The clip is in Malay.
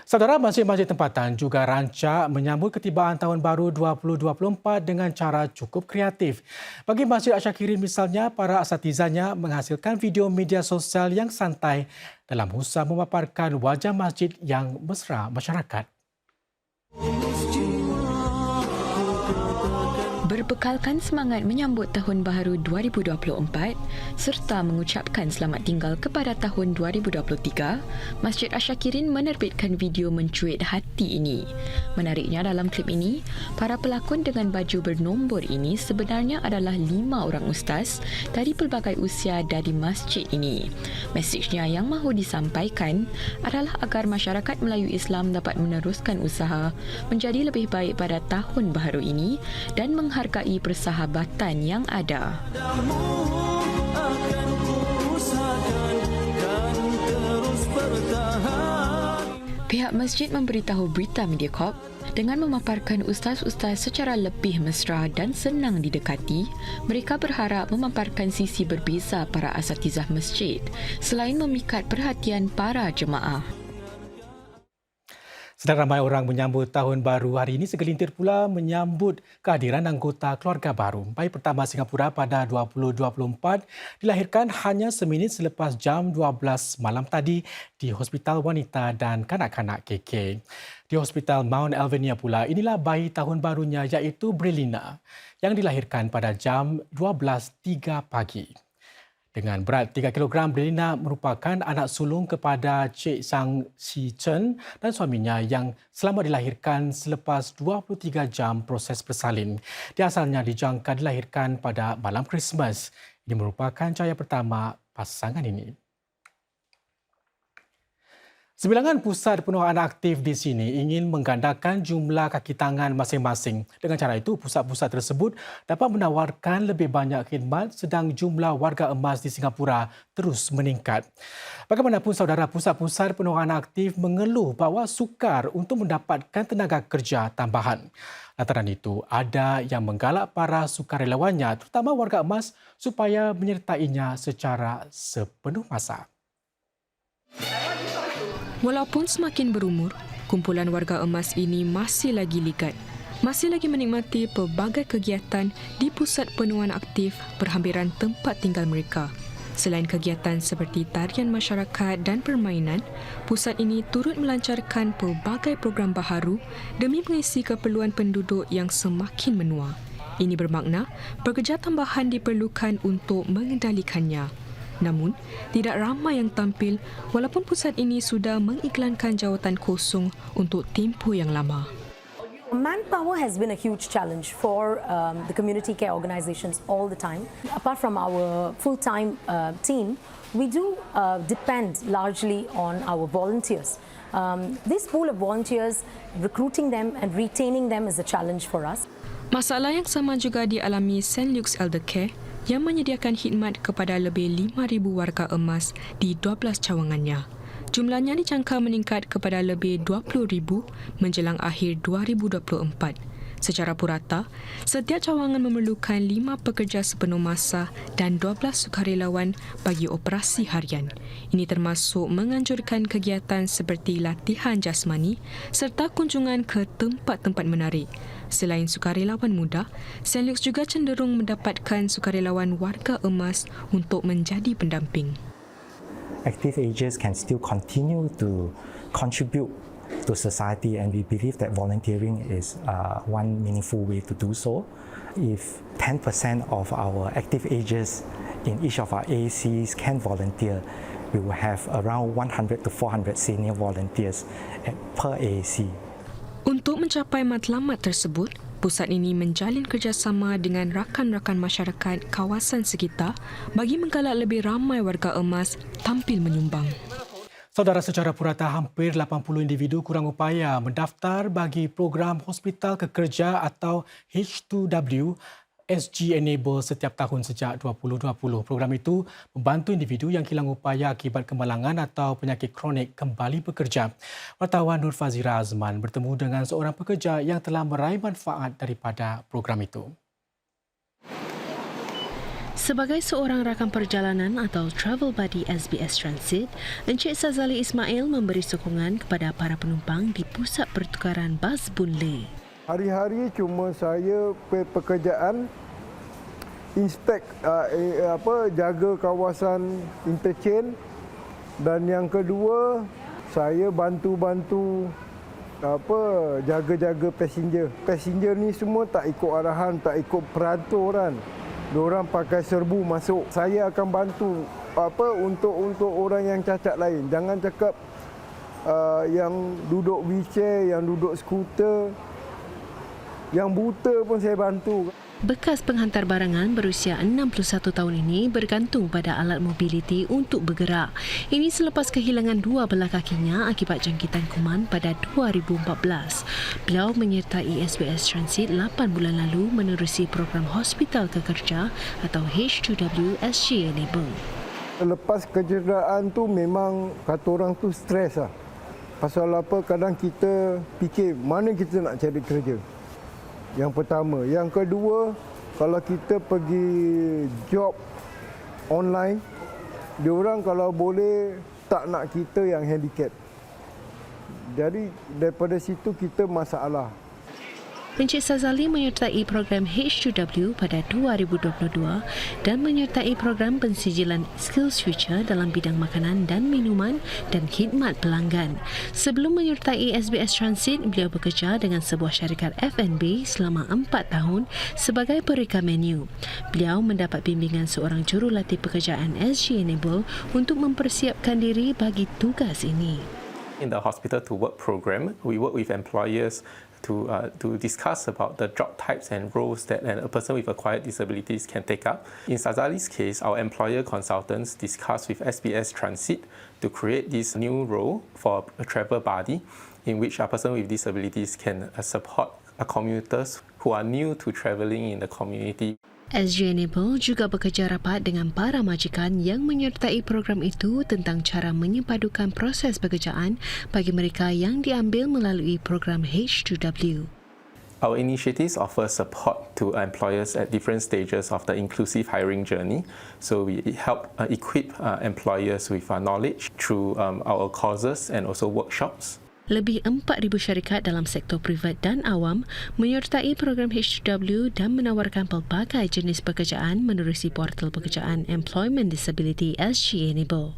Saudara, masjid-masjid tempatan juga rancak menyambut ketibaan Tahun Baru 2024 dengan cara cukup kreatif. Bagi Masjid Asyakirin misalnya, para asatizahnya menghasilkan video media sosial yang santai dalam usaha memaparkan wajah masjid yang mesra masyarakat. Berbekalkan semangat menyambut Tahun Baharu 2024 serta mengucapkan selamat tinggal kepada tahun 2023, Masjid Asyakirin menerbitkan video mencuit hati ini. Menariknya dalam klip ini, para pelakon dengan baju bernombor ini sebenarnya adalah 5 orang ustaz dari pelbagai usia dari masjid ini. Mesejnya yang mahu disampaikan adalah agar masyarakat Melayu Islam dapat meneruskan usaha menjadi lebih baik pada Tahun Baharu ini dan menghargai persahabatan yang ada. Pihak masjid memberitahu berita Mediacorp dengan memaparkan ustaz-ustaz secara lebih mesra dan senang didekati. Mereka berharap memaparkan sisi berbeza para asatizah masjid selain memikat perhatian para jemaah. Sedang ramai orang menyambut Tahun Baru, hari ini segelintir pula menyambut kehadiran anggota keluarga baru. Bayi pertama Singapura pada 2024 dilahirkan hanya seminit selepas jam 12 malam tadi di Hospital Wanita dan Kanak-Kanak KK. Di Hospital Mount Alvernia pula, inilah bayi tahun barunya iaitu Brelina yang dilahirkan pada jam 12.03 pagi. Dengan berat 3 kg, Brelina merupakan anak sulung kepada Cik Sang Si Chen dan suaminya yang selamat dilahirkan selepas 23 jam proses bersalin. Dia asalnya dijangka dilahirkan pada malam Krismas. Ini merupakan cahaya pertama pasangan ini. Sebilangan pusat penuaan aktif di sini ingin menggandakan jumlah kaki tangan masing-masing. Dengan cara itu, pusat-pusat tersebut dapat menawarkan lebih banyak khidmat sedang jumlah warga emas di Singapura terus meningkat. Bagaimanapun saudara, pusat-pusat penuaan aktif mengeluh bahawa sukar untuk mendapatkan tenaga kerja tambahan. Lantaran itu, ada yang menggalak para sukarelawannya, terutama warga emas, supaya menyertainya secara sepenuh masa. Walaupun semakin berumur, kumpulan warga emas ini masih lagi ligat. Masih lagi menikmati pelbagai kegiatan di pusat penuaan aktif berhampiran tempat tinggal mereka. Selain kegiatan seperti tarian masyarakat dan permainan, pusat ini turut melancarkan pelbagai program baharu demi mengisi keperluan penduduk yang semakin menua. Ini bermakna pekerja tambahan diperlukan untuk mengendalikannya. Namun, tidak ramai yang tampil walaupun pusat ini sudah mengiklankan jawatan kosong untuk tempoh yang lama. Manpower has been a huge challenge for the community care organizations all the time. Apart from our full-time team, we do depend largely on our volunteers. This pool of volunteers, recruiting them and retaining them is a challenge for us. Masalah yang sama juga dialami St. Luke's Elder Care yang menyediakan khidmat kepada lebih 5,000 warga emas di 12 cawangannya. Jumlahnya dijangka meningkat kepada lebih 20,000 menjelang akhir 2024. Secara purata, setiap cawangan memerlukan 5 pekerja sepenuh masa dan 12 sukarelawan bagi operasi harian. Ini termasuk menganjurkan kegiatan seperti latihan jasmani serta kunjungan ke tempat-tempat menarik. Selain sukarelawan muda, St. Luke's juga cenderung mendapatkan sukarelawan warga emas untuk menjadi pendamping. Active ages can still continue to contribute to society, and we believe that volunteering is one meaningful way to do so. If 10% of our active ages in each of our AACs can volunteer, we will have around 100 to 400 senior volunteers per AAC. Untuk mencapai matlamat tersebut, pusat ini menjalin kerjasama dengan rakan-rakan masyarakat kawasan sekitar bagi menggalak lebih ramai warga emas tampil menyumbang. Saudara, secara purata hampir 80 individu kurang upaya mendaftar bagi program Hospital Kekerja atau H2W SG Enable setiap tahun sejak 2020. Program itu membantu individu yang hilang upaya akibat kemalangan atau penyakit kronik kembali bekerja. Wartawan Nur Fazira Azman bertemu dengan seorang pekerja yang telah meraih manfaat daripada program itu. Sebagai seorang rakan perjalanan atau travel buddy SBS Transit, Encik Sazali Ismail memberi sokongan kepada para penumpang di pusat pertukaran bas Boon Lay. Hari-hari cuma saya pekerjaan inspect jaga kawasan interchange, dan yang kedua saya bantu jaga-jaga passenger. Passenger ni semua tak ikut arahan, tak ikut peraturan. Diorang pakai serbu masuk. Saya akan bantu untuk orang yang cacat lain. Jangan cakap yang duduk wheelchair, yang duduk skuter, yang buta pun saya bantu. Bekas penghantar barangan berusia 61 tahun ini bergantung pada alat mobiliti untuk bergerak. Ini selepas kehilangan dua belah kakinya akibat jangkitan kuman pada 2014. Beliau menyertai SBS Transit 8 bulan lalu menerusi program Hospital Kekerja atau H2W SG Enable. Lepas kecederaan tu memang kata orang tu stres lah. Pasal apa, kadang kita fikir mana kita nak cari kerja. Yang pertama. Yang kedua, kalau kita pergi job online, diorang kalau boleh tak nak kita yang handicap. Jadi daripada situ kita masalah. Encik Sazali menyertai program H2W pada 2022 dan menyertai program pensijilan Skills Future dalam bidang makanan dan minuman dan khidmat pelanggan. Sebelum menyertai SBS Transit, beliau bekerja dengan sebuah syarikat F&B selama 4 tahun sebagai pereka menu. Beliau mendapat bimbingan seorang jurulatih pekerjaan SG Enable untuk mempersiapkan diri bagi tugas ini. In the Hospital to Work program, we work with employers to discuss about the job types and roles that a person with acquired disabilities can take up. In Sazali's case, our employer consultants discuss with SBS Transit to create this new role for a travel buddy in which a person with disabilities can support commuters who are new to travelling in the community. SG Enable juga bekerja rapat dengan para majikan yang menyertai program itu tentang cara menyepadukan proses pekerjaan bagi mereka yang diambil melalui program H2W. Our initiatives offer support to employers at different stages of the inclusive hiring journey. So we help equip employers with knowledge through our courses and also workshops. Lebih 4,000 syarikat dalam sektor privat dan awam menyertai program H2W dan menawarkan pelbagai jenis pekerjaan menerusi portal pekerjaan Employment Disability SG Enable.